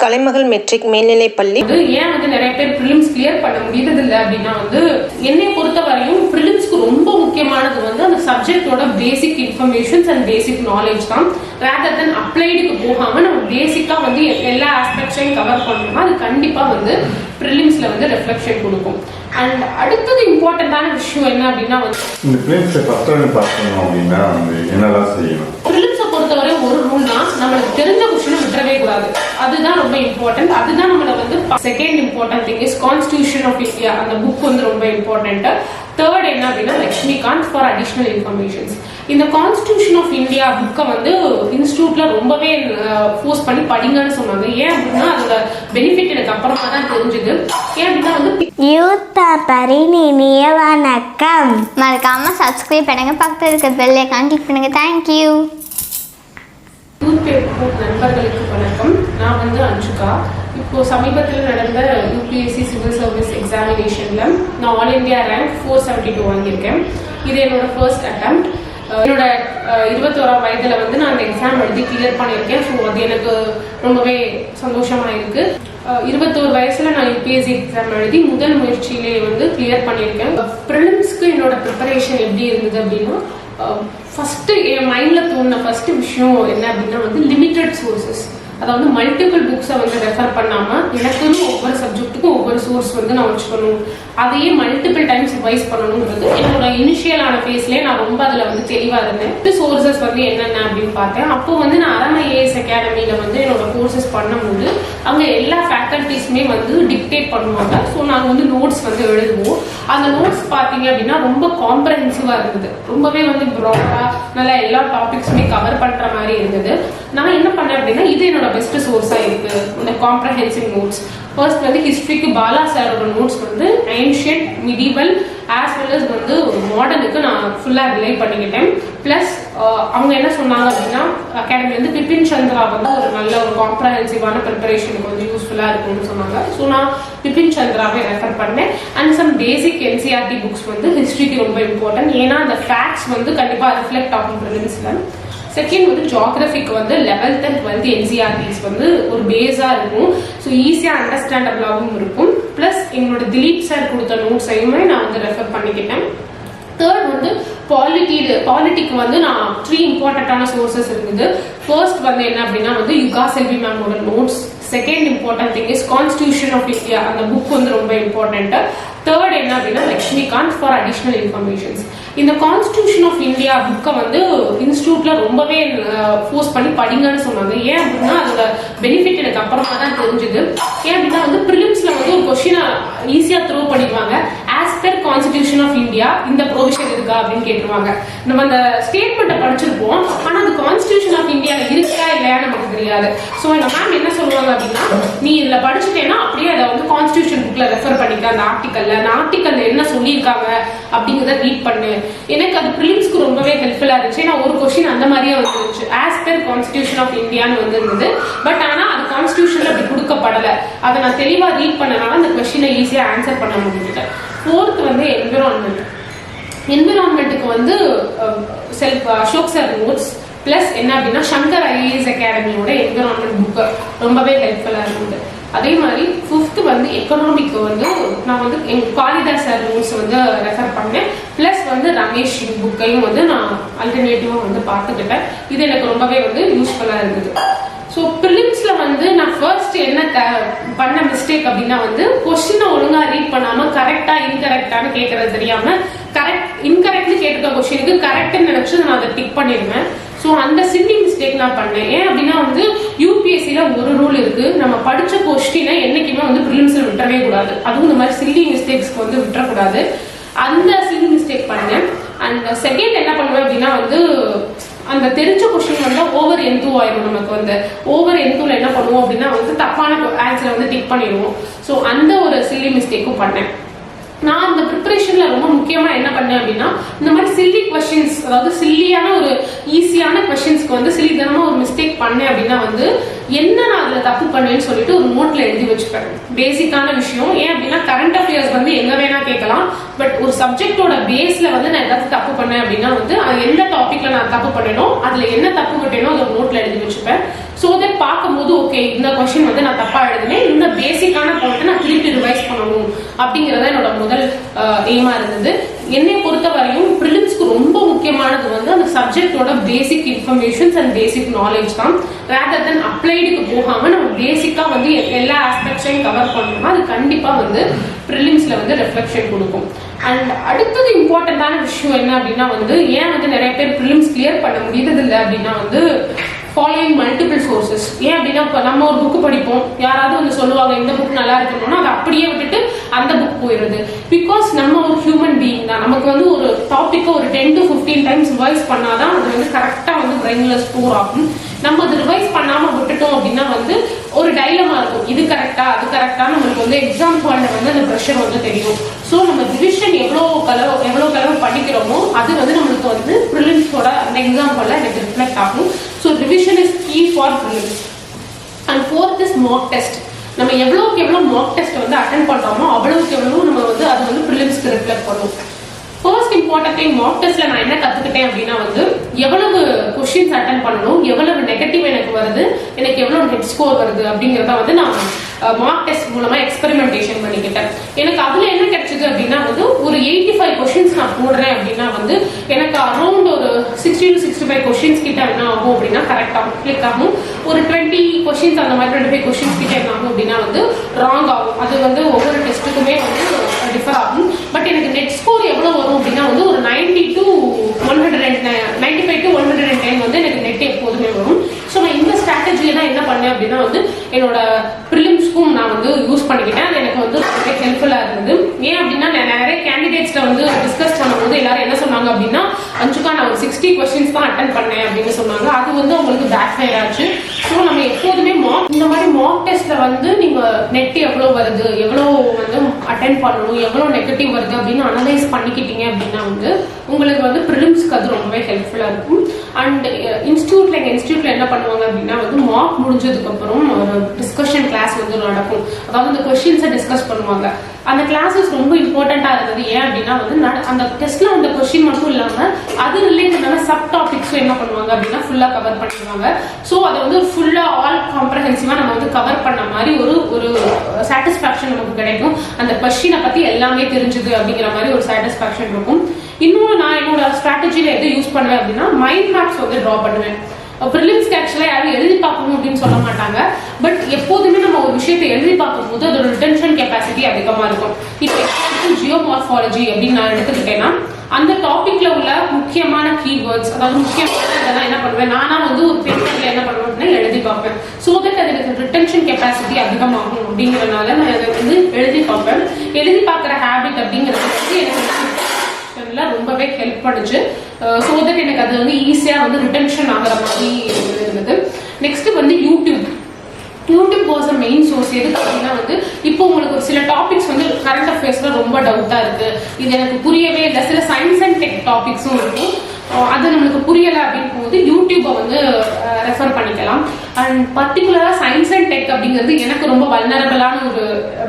கலைமகள் matric மேல்நிலைப்பள்ளி. ஏன் நிறைய பேர் ப்ரிலிம்ஸ் கிளியர் பண்ண முடியறது இல்லை அப்படின்னா என்னை பொறுத்த வரையும் ப்ரிலிம்ஸ்க்கு ரொம்ப முக்கியமானது அந்த சப்ஜெக்டோட basic informations and basic knowledge தான். ரேதர் தென் அப்ளைடுக்கு போகாம நம்ம பேசிக்கா எல்லா ஆஸ்பெக்ட்ஸையும் கவர் பண்ணோம்னா அது கண்டிப்பா ப்ரிலிம்ஸ்ல ரெஃப்ளெக்ஷன் கொடுக்கும். அண்ட் அடுத்தது இம்பார்ட்டன்டான விஷயம் என்ன அப்படின்னா ப்ரிலிம்ஸை பொறுத்தவரை ஒரு ரூல் தான், நம்மளுக்கு தெரிஞ்ச கொஸ்டினை விட்டுறவே கூடாது. அதுதான் ரொம்ப இம்பார்ட்டன்ட். அதுதான் நம்மள second important thing is constitution of India. அந்த புக் ரொம்ப இம்பார்ட்டன்ட். தேர்ட் என்ன அப்படின்னா லக்ஷ்மிகாந்த் ஃபார் அடிஷனல் இன்ஃபர்மேஷன்ஸ். இந்த கான்ஸ்டிடியூஷன் ஆஃப் இந்தியா புக்கை இன்ஸ்டியூட்ல ரொம்பவே ஃபோர்ஸ் பண்ணி படிங்கன்னு சொன்னாங்க. ஏன் அப்படின்னா அதோட பெனிஃபிட் எனக்கு அப்புறமா தான் தெரிஞ்சுது. ஏன் அப்படின்னா யூத் பேப்பரின் இனிய வணக்கம். மறக்காம சப்ஸ்கிரைப் பண்ணுங்க, பக்கத்தில் இருக்க பெல் ஐகான் கிளிக் பண்ணுங்க. தேங்க்யூ. யூத் பேப்பர் நண்பர்களுக்கு வணக்கம். நான் அஞ்சுகா. இப்போ சமீபத்தில் நடந்த யூபிஎஸ்சி சிவில் சர்வீஸ் எக்ஸாமினேஷன்ல நான் ஆல் இந்தியா ரேங்க் 472 வாங்கியிருக்கேன். இது என்னோட ஃபர்ஸ்ட் அட்டெம்ப்ட். என்னோட 21ஆம் வயதுல நான் அந்த எக்ஸாம் எழுதி கிளியர் பண்ணியிருக்கேன். ஸோ அது எனக்கு ரொம்பவே சந்தோஷமா இருக்கு. 21 வயசுல நான் யூபிஎஸ்சி எக்ஸாம் எழுதி முதல் முயற்சியிலே கிளியர் பண்ணியிருக்கேன். ப்ரிலிம்ஸ்க்கு என்னோட ப்ரிப்பரேஷன் எப்படி இருந்தது அப்படின்னா ஃபர்ஸ்ட் என் மைண்ட்ல தோணுன ஃபர்ஸ்ட் விஷயம் என்ன அப்படின்னா லிமிட்டட் சோர்சஸ். அதாவது மல்டிபிள் புக்ஸை ரெஃபர் பண்ணாம எனக்குன்னு ஒவ்வொரு சப்ஜெக்ட்டுக்கும் ஒவ்வொரு சோர்ஸ் நான் வச்சுக்கணும், அதையே மல்டிபிள் டைம்ஸ் ரிவைஸ் பண்ணணுங்கிறது என்னோட இனிஷியலான ஃபேஸ்லேயே நான் ரொம்ப அதில் தெளிவாக இருந்தேன். சோர்சஸ் என்னென்ன அப்படின்னு பார்த்தேன். அப்போ நான் அரமை ஏஎஸ் அகாடமியில் என்னோட கோர்சஸ் பண்ணும்போது அங்கே எல்லா ஃபேக்கல்டிஸுமே டிக்டேட் பண்ணுவாங்க. ஸோ நாங்கள் நோட்ஸ் எழுதுவோம். அந்த நோட்ஸ் பார்த்தீங்க அப்படின்னா ரொம்ப காம்ப்ரஹென்சிவாக இருந்தது. ரொம்பவே ப்ராடா நல்லா எல்லா டாபிக்ஸுமே கவர் பண்ணுற மாதிரி இருந்தது. நான் என்ன பண்ணேன் அப்படின்னா இது என்னோட பெஸ்ட் சோர்ஸா இருக்கு இந்த காம்ப்ரஹென்சிவ் நோட்ஸ். ஃபர்ஸ்ட் ஹிஸ்டரிக்கு பாலா சாரோட notes ancient medieval as well as மாடர்னுக்கு நான் ஃபுல்லா ரிலே பண்ணிக்கிட்டேன். பிளஸ் அவங்க என்ன சொன்னாங்க அப்படின்னா அகாடமி பிபின் சந்திரா ஒரு நல்ல ஒரு காம்ப்ரஹென்சிவான ப்ரிப்பரேஷனுக்கு யூஸ்ஃபுல்லா இருக்கும்னு சொன்னாங்க. ஸோ நான் பிபின் சந்திராவை ரெஃபர் பண்ணேன். And some basic NCERT books ஹிஸ்டரிக்கு ரொம்ப இம்பார்ட்டன்ட். ஏன்னா அந்த ஃபேக்ட்ஸ் கண்டிப்பா ரிஃப்ளெக்ட் ஆகும் ப்ரிலிம்ஸ்ல. செகண்ட் ஜியாகிரபிக்கு 11th and 12th என்சிஆர்டிஸ் ஒரு பேஸா இருக்கும். ஸோ ஈஸியா அண்டர்ஸ்டாண்டபிளாகவும் இருக்கும். பிளஸ் எங்களோட திலீப் சார் கொடுத்த நோட்ஸையுமே நான் ரெஃபர் பண்ணிக்கிட்டேன். தேர்ட் பாலிட்டிக்கு நான் 3 இம்பார்ட்டன்டான சோர்சஸ் இருக்குது. ஃபர்ஸ்ட் என்ன அப்படின்னா யுகா செல்வி மேமோட notes. Second important thing is constitution of India. அந்த புக் ரொம்ப இம்பார்ட்டன்ட். தேர்ட் என்ன அப்படின்னா லக்ஷ்மிகாந்த் ஃபார் அடிஷனல் இன்ஃபர்மேஷன்ஸ். இந்த கான்ஸ்டிடியூஷன் ஆஃப் இந்தியா புக்கை இன்ஸ்டியூட்ல ரொம்பவே ஃபோர்ஸ் பண்ணி படிங்கன்னு சொன்னாங்க. ஏன் அப்படின்னா அதோட பெனிஃபிட் எனக்கு அப்புறமா தான் தெரிஞ்சுது. ஏன் அப்படின்னா ப்ரிலிம்ஸ்ல ஒரு கொஸ்டினை ஈஸியா த்ரோ பண்ணிடுவாங்க. As per constitution of India இந்த ப்ரொவிஷன் இருக்கா அப்படின்னு கேட்டுருவாங்க. நம்ம அந்த ஸ்டேட்மெண்ட்டை படிச்சிருப்போம், ஆனா அது கான்ஸ்டிடியூஷன் ஆஃப் இந்தியாவில் இருக்கா இல்லையா நமக்கு தெரியாது. ஸோ எங்க மேம் என்ன சொல்லுவாங்க அப்படின்னா நீ இதுல படிச்சுட்டேன்னா அப்படியே அதை கான்ஸ்டிடியூஷன் புக்ல ரெஃபர் பண்ணிக்க. அந்த ஆர்டிக்கல்ல என்ன சொல்லியிருக்காங்க அப்படிங்கிறத ரீட் பண்ணு. எனக்கு அது ப்ரிலிம்ஸ்க்கு ரொம்பவே ஹெல்ப்ஃபுல்லா இருந்துச்சு. நான் ஒரு கொஸ்டின் அந்த மாதிரியே வந்துருச்சு. ஆஸ் பெர் கான்ஸ்டிடியூஷன் ஆஃப் இந்தியான்னு இருந்தது. பட் ஆனா அது கான்ஸ்டிடியூஷன்ல அப்படி கொடுக்கப்படலை. அதை நான் தெளிவா ரீட் பண்ணனால அந்த கொஸ்டினை ஈஸியா ஆன்சர் பண்ண முடிஞ்சுட்டேன். ஃபோர்த் என்விரான்மெண்ட்டுக்கு self Ashok sir notes. Plus என்ன அப்படின்னா சங்கர் ஐஏஎஸ் அகாடமியோட என்விரான்மெண்ட் புக்கு ரொம்பவே ஹெல்ப்ஃபுல்லா இருந்தது. அதே மாதிரி ஃபிஃப்த் எக்கனாமிக்கு நான் எங்க காளிதாஸ் சார் நோட்ஸ் ரெஃபர் பண்ணேன். பிளஸ் ரமேஷ் புக்கையும் நான் அல்டர்னேட்டிவா பார்த்துக்கிட்டேன். இது எனக்கு ரொம்பவே யூஸ்ஃபுல்லா இருந்தது. ஸோ ப்ரிலிம்ஸ்ல நான் ஃபர்ஸ்ட் என்ன பண்ண மிஸ்டேக் அப்படின்னா கொஸ்டினை ஒழுங்கா ரீட் பண்ணாம கரெக்டா இன்கரெக்டானு கேட்கறது தெரியாம இன்கரெக்ட்னு கேட்டிருக்க கொஸ்டினுக்கு கரெக்ட்னு நினைச்சு நான் அதை டிக் பண்ணிடுவேன். ஸோ அந்த சில்லி மிஸ்டேக் நான் பண்ணேன். ஏன் அப்படின்னா யூபிஎஸ்சியில ஒரு ரூல் இருக்கு, நம்ம படிச்ச கொஸ்டினை என்னைக்குமே ப்ரிலிம்ஸ்ல விட்டுறவே கூடாது. அதுவும் இந்த மாதிரி சில்லி மிஸ்டேக்ஸ்க்கு விட்டுறக்கூடாது. அந்த சில்லி மிஸ்டேக் பண்ணேன். அண்ட் செகண்ட் என்ன பண்ணுவேன் அப்படின்னா அந்த தெரிஞ்ச கொஸ்டின் ஓவர் என்தூ ஆயிடும். நமக்கு ஓவர் என்தூல என்ன பண்ணுவோம் அப்படின்னா தப்பான ஆன்சரை டிக் பண்ணிடுவோம். ஸோ அந்த ஒரு சில்லி மிஸ்டேக்கும் பண்ணேன். நான் அந்த ப்ரிப்பரேஷன்ல ரொம்ப முக்கியமா என்ன பண்ணேன் அப்படின்னா இந்த மாதிரி சில்லி கொஸ்டின்ஸ், அதாவது சில்லியான ஒரு ஈஸியான கொஸ்டின்ஸ்க்கு வந்து சில்லிதனமா ஒரு மிஸ்டேக் பண்ணேன் அப்படின்னா வந்து என்ன நான் அதுல தப்பு பண்ணேன்னு சொல்லிட்டு ஒரு நோட்ல எழுதி வச்சுப்பேன். பேசிக்கான விஷயம். ஏன் அப்படின்னா கரண்ட் அஃபேர்ஸ் வந்து எங்க வேணா கேட்கலாம், பட் ஒரு சப்ஜெக்டோட பேஸ்ல வந்து நான் ஏதாவது தப்பு பண்ணேன் அப்படின்னா வந்து அது எந்த டாபிக்ல நான் தப்பு பண்ணேனோ அதுல என்ன தப்பு விட்டேனோ அதை நோட்ல எழுதி வச்சுப்பேன். ஸோ தட் பார்க்கும்போது ஓகே இந்த கொஸ்டின் வந்து நான் தப்பா எழுதுனேன், இந்த பேசிக்கான பாயிண்ட் நான் திருப்பி ரிவைஸ் பண்ணணும் அப்படிங்கறத என்னோட முதல் எய்மா இருந்தது. என்னை பொறுத்த வரையும் ப்ரிலிம்ஸ்க்கு ரொம்ப முக்கியமானது வந்து அந்த சப்ஜெக்டோட basic informations and basic knowledge தான். ரேதர் தென் அப்ளைடுக்கு போகாம நம்ம பேசிக்கா வந்து எல்லா ஆஸ்பெக்ட்ஸையும் கவர் பண்ணோம்னா அது கண்டிப்பா வந்து ப்ரிலிம்ஸ்ல வந்து ரெஃப்ளெக்ஷன் கொடுக்கும். அண்ட் அடுத்தது இம்பார்ட்டன்டான விஷயம் என்ன அப்படின்னா வந்து ஏன் வந்து நிறைய பேர் ப்ரிலிம்ஸ் கிளியர் பண்ண முடியறது இல்லை அப்படின்னா வந்து ஃபாலோயிங் மல்டிபிள் சோர்சஸ். ஏன் அப்படின்னா இப்போ நம்ம ஒரு புக் படிப்போம், யாராவது வந்து சொல்லுவாங்க இந்த புக் நல்லா இருக்கணும்னா அதை அப்படியே விட்டுட்டு அந்த புக் போயிடுது. பிகாஸ் நம்ம ஒரு ஹியூமன் பீயிங் தான். நமக்கு வந்து ஒரு டாபிக்கை ஒரு 10 to 15 டைம்ஸ் ரிவைஸ் பண்ணாதான் அது வந்து கரெக்டா வந்து பிரெயின்ல ஸ்டோர் ஆகும். நம்ம அது ரிவைஸ் பண்ணாம விட்டுட்டோம் அப்படின்னா வந்து ஒரு டைலமா இருக்கும், இது கரெக்டா அது கரெக்டா. நம்மளுக்கு வந்து எக்ஸாம் ஹால்ல வந்து அந்த ப்ரெஷர் வந்து தெரியும். ஸோ நம்ம ரிவிஷன் எவ்வளவு கலவு படிக்கிறோமோ அது வந்து நம்மளுக்கு வந்து ப்ரிலிம்ஸோட அந்த எக்ஸாம் ஹால்ல எனக்கு ரிஃப்ளெக்ட் ஆகும். So revision is key for prelims. And fourth is mock test. நம்ம எவ்வளவுக்கு எவ்வளவு மாக் டெஸ்ட் வந்து அட்டென்ட் பண்றோமோ அவ்வளவுக்கு எவ்வளவு நம்ம வந்து அது வந்து ப்ரிலிம்ஸ்க்கு ரிஃப்ளெக்ட் பண்ணும். ஃபர்ஸ்ட் இம்பார்ட்டன்ட் திங் மாக் டெஸ்ட்ல நான் என்ன கத்துக்கிட்டேன் அப்படின்னா வந்து எவ்வளவு கொஸ்டின்ஸ் அட்டென்ட் பண்ணணும், எவ்வளவு நெகட்டிவ் எனக்கு வருது, எனக்கு எவ்வளவு நெட் ஸ்கோர் வருது அப்படிங்கிறத வந்து நான் மார்க் டெஸ்ட் மூலமா எக்ஸ்பெரிமெண்டேஷன் பண்ணிக்கிட்டேன். எனக்கு அதுல என்ன கிடைச்சது அப்படின்னா வந்து ஒரு 85 கொஸ்டின்ஸ் நான் போடுறேன் அப்படின்னா வந்து எனக்கு அரௌண்ட் ஒரு 60 to 65 கொஸ்டின்ஸ் கிட்ட என்ன ஆகும் அப்படின்னா கரெக்ட் ஆகும், கிளிக் ஆகும். ஒரு 20 கொஸ்டின்ஸ் அந்த மாதிரி 25 கொஸ்டின்ஸ் கிட்ட என்ன ஆகும் அப்படின்னா வந்து ராங் ஆகும். அது வந்து ஒவ்வொரு டெஸ்ட்டுக்குமே வந்து டிஃபர் ஆகும். பட் எனக்கு நெட் ஸ்கோர் எவ்வளவு வரும் அப்படின்னா வந்து ஒரு 95 to 110 வந்து எனக்கு நெட் எப்போதுமே வரும். ஸோ நான் இந்த ஸ்ட்ராட்டஜியை தான் என்ன பண்ணேன் அப்படின்னா வந்து என்னோட ப்ரிலிம்ஸ்க்கும் நான் வந்து யூஸ் பண்ணிக்கிட்டேன். அது எனக்கு வந்து ஹெல்ப்ஃபுல்லா இருந்தது. ஏன் அப்படின்னா நான் நிறைய கேண்டிடேட்ஸ்ல வந்து டிஸ்கஸ் பண்ணும்போது எல்லாரும் என்ன சொன்னாங்க அப்படின்னா அஞ்சுக்கா நான் ஒரு 60 கொஸ்டின்ஸ் தான் அட்டன் பண்ணேன் அப்படின்னு சொன்னாங்க. அது வந்து அவங்களுக்கு பேக் ஃபயர் ஆச்சு. ஸோ நம்ம எப்போதுமே இந்த மாதிரி மாக் டெஸ்ட்ல வந்து நீங்க நெட் எவ்வளவு வருது, எவ்வளவு வந்து அட்டென்ட் பண்ணணும், எவ்வளவு நெகட்டிவ் வருது அப்படின்னு அனலைஸ் பண்ணிக்கிட்டீங்க அப்படின்னா வந்து உங்களுக்கு வந்து ப்ரிலிம்ஸ்க்கு அது ரொம்பவே ஹெல்ப்ஃபுல்லா இருக்கும். அண்ட் இன்ஸ்டியூட்ல என்ன பண்ணுவாங்க அப்படின்னா வந்து மார்க் முடிஞ்சதுக்கு அப்புறம் ஒரு டிஸ்கஷன் கிளாஸ் வந்து நடக்கும். அதாவது அந்த கொஸ்டின்ஸை டிஸ்கஸ் பண்ணுவாங்க. அந்த கிளாஸஸ் ரொம்ப இம்பார்ட்டண்டா இருந்தது. ஏன் அப்படின்னா வந்து அந்த டெஸ்ட்ல அந்த கொஸ்டின் மட்டும் இல்லாம அது ரிலேட்டடான சப் டாபிக்ஸும் என்ன பண்ணுவாங்க அப்படின்னா ஃபுல்லா கவர் பண்ணிடுவாங்க. ஸோ அதை வந்து ஃபுல்லா ஆல் காம்ப்ரஹென்சிவா நம்ம வந்து கவர் பண்ண மாதிரி ஒரு சாட்டிஸ்பாக்சன் நமக்கு கிடைக்கும். அந்த கொஸ்டினை பத்தி எல்லாமே தெரிஞ்சது அப்படிங்கிற மாதிரி ஒரு சாட்டிஸ்பாக்சன் இருக்கும். இன்னொன்று நான் என்னோட ஸ்ட்ராட்டஜியில எதை யூஸ் பண்ணுவேன் அப்படின்னா மைண்ட் மேப்ஸ் வந்து ட்ரா பண்ணுவேன். ப்ரிலிம்ஸ்க்கு ஆக்சுவலாக யாரும் எழுதி பார்க்கணும் அப்படின்னு சொல்ல மாட்டாங்க. பட் எப்போதுமே நம்ம ஒரு விஷயத்தை எழுதி பார்க்கும்போது அதோட ரிட்டென்ஷன் கெப்பாசிட்டி அதிகமாக இருக்கும். இப்போ ஜியோமார்ஃபாலஜி அப்படின்னு நான் எடுத்துக்கிட்டேன்னா அந்த டாபிக்ல உள்ள முக்கியமான கீவேர்ட்ஸ், அதாவது முக்கியமான இதெல்லாம் என்ன பண்ணுவேன் நானா வந்து ஒரு பேப்பர்ல என்ன பண்ணுவேன் அப்படின்னா எழுதி பார்ப்பேன். ஸோ தட் அதுக்கு ரிட்டென்ஷன் கெப்பாசிட்டி அதிகமாகும் அப்படிங்கிறதுனால நான் அதை வந்து எழுதி பார்ப்பேன். எழுதி பார்க்குற ஹேபிட் அப்படிங்கிறது வந்து எனக்கு ரொம்பவே ஹெல்ப் பண்ணுச்சு. ஸோ தட் எனக்கு அது வந்து ஈஸியா வந்து ரிட்டென்ஷன் ஆகிற மாதிரி இருந்தது. நெக்ஸ்ட் வந்து YouTube was a main source. எதுக்கு அப்படின்னா வந்து இப்போ உங்களுக்கு ஒரு சில டாபிக்ஸ் வந்து கரண்ட் அஃபேர்ஸ்ல ரொம்ப டவுட்டா இருக்கு, இது எனக்கு புரியவே இல்லை. சில சயின்ஸ் அண்ட் டெக் டாபிக்ஸும் இருக்கும், அது நம்மளுக்கு புரியலை அப்படின் போது யூடியூப்பை வந்து ரெஃபர் பண்ணிக்கலாம். அண்ட் பர்டிகுலரா சயின்ஸ் அண்ட் டெக் அப்படிங்கிறது எனக்கு ரொம்ப வல்னரபிளான ஒரு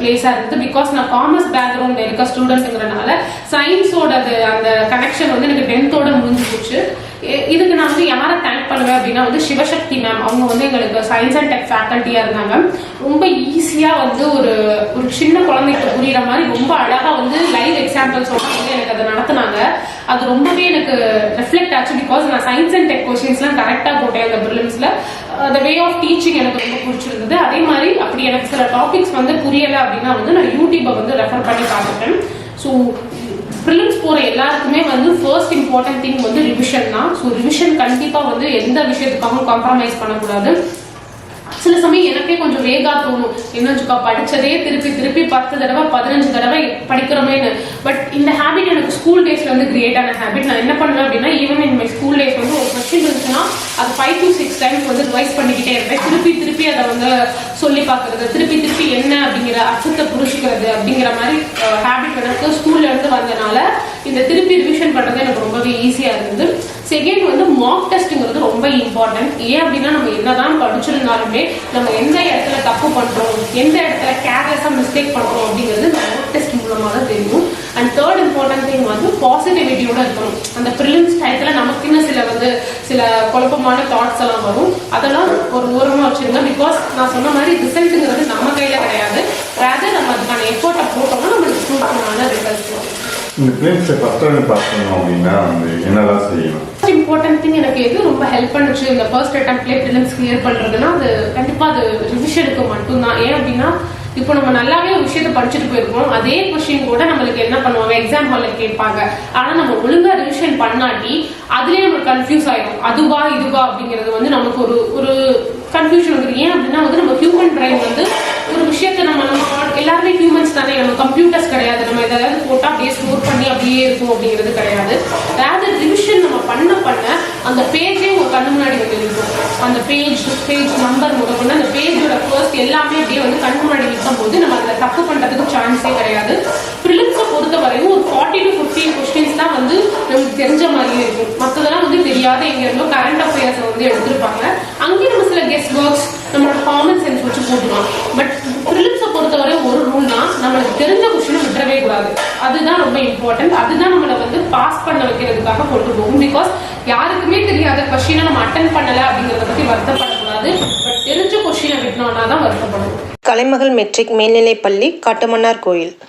பிளேஸா இருந்தது. பிகாஸ் நான் காமர்ஸ் பேக்ரவுண்ட் இருக்க ஸ்டூடெண்ட்ங்கிறனால சயின்ஸோட அந்த கனெக்ஷன் வந்து எனக்கு 10th முடிஞ்சு போச்சு. இதுக்கு நான் வந்து யாரை தேங்க் பண்ணுவேன் அப்படின்னா வந்து சிவசக்தி மேம். அவங்க வந்து எங்களுக்கு சயின்ஸ் அண்ட் டெக் ஃபேக்கல்ட்டியா இருந்தாங்க. ரொம்ப ஈஸியா வந்து ஒரு சின்ன குழந்தைக்கு புரியுற மாதிரி ரொம்ப அழகா வந்து லைவ் எக்ஸாம்பிள்ஸ் வந்து எனக்கு அதை நடத்தினாங்க. அது ரொம்பவே எனக்கு ரெஃப்ளெக்ட் ஆச்சு. பிகாஸ் நான் சயின்ஸ் அண்ட் டெக் கொஸ்டின்ஸ்லாம் கரெக்டாக போட்டேன் அந்த ப்ரிலிம்ஸ்ல. அந்த வே ஆஃப் டீச்சிங் எனக்கு ரொம்ப பிடிச்சிருந்தது. அதே மாதிரி அப்படி எனக்கு சில டாபிக்ஸ் வந்து புரியலை அப்படின்னா வந்து நான் யூடியூப்பை வந்து ரெஃபர் பண்ணி பார்த்துட்டேன். ஸோ ப்ரிலிம்ஸ் போற எல்லாருக்குமே வந்து ஃபர்ஸ்ட் இம்பார்ட்டன்ட் திங் வந்து ரிவிஷன் தான். ஸோ ரிவிஷன் கண்டிப்பா வந்து எந்த விஷயத்துக்காகவும் காம்ப்ரமைஸ் பண்ணக்கூடாது. சில சமயம் எனக்கே கொஞ்சம் வேகா தோணும், என்னச்சுக்கா படிச்சதே திருப்பி திருப்பி 10 தடவை 15 தடவை படிக்கிறோமேன்னு. பட் இந்த ஹேபிட் எனக்கு ஸ்கூல் டேஸ்ல வந்து கிரியேட் ஆன ஹேபிட். நான் என்ன பண்ணுவேன் அப்படின்னா, even in my school days வந்து ஒரு கொஸ்டின் இருந்துச்சுன்னா அது 5 to 6 டைம்ஸ் வந்து ரிவைஸ் பண்ணிக்கிட்டே இருப்பேன். திருப்பி திருப்பி அதை வந்து சொல்லி பார்க்கறது, திருப்பி திருப்பி என்ன அப்படிங்கிற அர்த்தத்தை புரிஞ்சுக்கிறது அப்படிங்கிற மாதிரி ஹேபிட் எனக்கு ஸ்கூல்ல இருந்து வந்தனால இந்த திருப்பி ரிவிஷன் பண்றது எனக்கு ரொம்பவே ஈஸியா இருந்தது. செகண்ட் வந்து மார்க் டெஸ்ட்ங்கிறது ரொம்ப இம்பார்ட்டன்ட். ஏன் அப்படின்னா, நம்ம என்னதான் படிச்சிருந்தாலுமே நம்ம எந்த இடத்துல தப்பு பண்றோம், எந்த இடத்துல கேர்லெஸ்ஸா மிஸ்டேக் பண்றோம் அப்படிங்கிறது மார்க் டெஸ்ட் மூலமா தான் தெரியும். அண்ட் தேர்ட் இம்பார்ட்டன்ட் திங் வந்து பாசிட்டிவிட்டியோட இருக்கணும். அந்த ப்ரிலிம்ஸ் டயத்துல நமக்குன்னு சில குழப்பமான தாட்ஸ் எல்லாம் வரும், அதெல்லாம் ஒரு ஓரமா வச்சிருங்க. பிகாஸ் நான் சொன்ன மாதிரி ரிசல்ட்டுங்கிறது நம்ம கையில கிடையாது, ரேதர் நம்ம அதுக்கான எஃபோர்ட்டை போட்டோம்னா நம்மளுக்கு சூப்பரான ரிசல்ட்ஸ் வரும். இந்த பிலிம்ஸை ஃபர்ஸ்ட் டைம் பார்க்கணும் அப்படின்னா வந்து என்னதான் செய்யணும்? இம்பார்ட்டன்ட் திங் எனக்கு எது ரொம்ப ஹெல்ப் பண்ணுச்சு இந்த ஃபர்ஸ்ட் அட்டெம்ப்ட்லேயே ப்ரிலிம்ஸ் கிளியர் பண்றதுன்னா, அது கண்டிப்பா அது ரிவிஷனுக்கு மட்டும்தான். ஏன் அப்படின்னா, இப்போ நம்ம நல்லாவே ஒரு விஷயத்த படிச்சுட்டு போயிருக்கோம், அதே கொஸ்டின் கூட நம்மளுக்கு என்ன பண்ணுவாங்க, எக்ஸாம் ஹால்ல கேட்பாங்க. ஆனா நம்ம ஒழுங்கா ரிவிஷன் பண்ணாட்டி அதுலயே நம்ம கன்ஃபியூஸ் ஆயிடும், அதுவா இதுவா அப்படிங்கிறது வந்து நமக்கு ஒரு கன்ஃபியூஷன் வந்துடும். ஏன் அப்படின்னா வந்து நம்ம ஹியூமன் பிரைன் வந்து ஒரு விஷயத்த நம்ம எல்லாருமே ஹியூமன்ஸ் தானே, நம்ம கம்ப்யூட்டர்ஸ் கிடையாது. நம்ம எதாவது போட்டா அப்படியே ஸ்டோர் பண்ணி அப்படியே இருக்கும் அப்படிங்கிறது கிடையாது. அதாவது ரிவிஷன் நம்ம பண்ண அந்த பேஜே உங்க கண்ணு முன்னாடி வந்து இருக்கும். அந்த பேஜ் நம்பர் முதற்கொண்டு அந்த பேஜோட ஃபர்ஸ்ட் எல்லாமே அப்படியே வந்து கண்ணு முன்னாடி இருக்கும் போது நம்ம அதில் தப்பு பண்றதுக்கு சான்ஸே கிடையாது. ப்ரிலிம்ஸை பொறுத்த வரையும் ஒரு 40 to 50 கொஸ்டின்ஸ் தான் வந்து நமக்கு தெரிஞ்ச மாதிரியே இருக்கும். மற்றதெல்லாம் வந்து தெரியாத எங்க இருந்தோ கரண்ட் அஃபேர்ஸ் வந்து எடுத்திருப்பாங்க. அங்கேயே நம்ம சில கெஸ்ட் ஒர்க்ஸ் நம்மளோட காமன் சென்ஸ் வச்சு போட்டுக்கலாம். பட் ப்ரிலிம்ஸை பொறுத்தவரை ஒரு ரூல் தான், நம்மளுக்கு தெரிஞ்ச கொஸ்டினை விட்டுறவே கூடாது. அதுதான் ரொம்ப இம்பார்ட்டன்ட். அதுதான் நம்மளை வந்து பாஸ் பண்ண வைக்கிறதுக்காக கொண்டு போகும். பிகாஸ் யாருக்குமே தெரியாத கொஸ்டினை நம்ம அட்டன் பண்ணல அப்படிங்கிறத பத்தி வருத்தப்படக்கூடாது. பட் தெரிஞ்ச கொஸ்டினை விட்டோம்னா தான் வருத்தப்படணும். கலைமகள் மெட்ரிக் மேல்நிலைப்பள்ளி, காட்டுமன்னார் கோயில்.